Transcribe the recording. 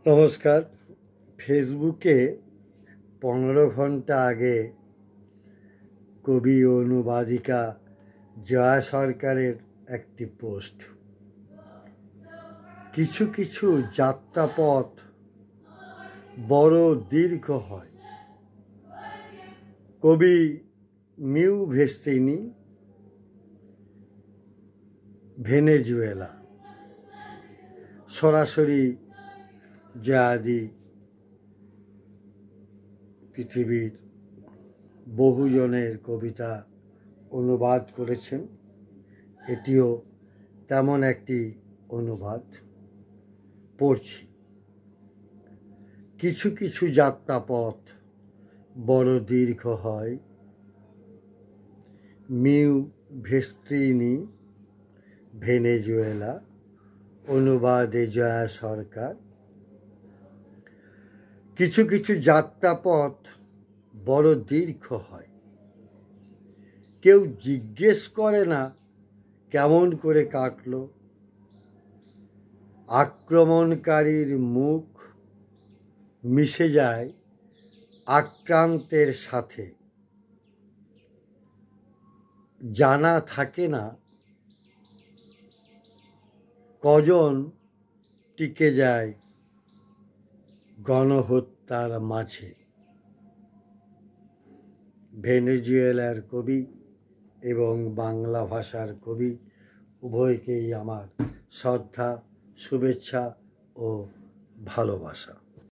নমস্কার। ফেসবুকে 15 ঘন্টা আগে কবি ও অনুবাদিকা জয়া সরকারের একটি পোস্ট। কিছু কিছু যাত্রাপথ বড় দীর্ঘ হয়। কবি মিউ ভেস্তিনি, ভেনেজুয়েলা। সরাসরি জয়াদি পৃথিবীর বহুজনের কবিতা অনুবাদ করেছেন। এটিও তেমন একটি অনুবাদ। পড়ছি। কিছু কিছু যাত্রাপথ বড় দীর্ঘ হয়। Mu Vestini, Venezuela. অনুবাদে জয়া সরকার। কিছু কিছু যাত্রাপথ বড় দীর্ঘ হয়। কেউ জিজ্ঞেস করে না কেমন করে কাটলো। আক্রমণকারীর মুখ মিশে যায় আক্রান্তের সাথে। জানা থাকে না কজন টিকে যায় গণহত্যার মাঝে। ভেনেজুয়েলার কবি এবং বাংলা ভাষার কবি উভয়কেই আমার শ্রদ্ধা, শুভেচ্ছা ও ভালোবাসা।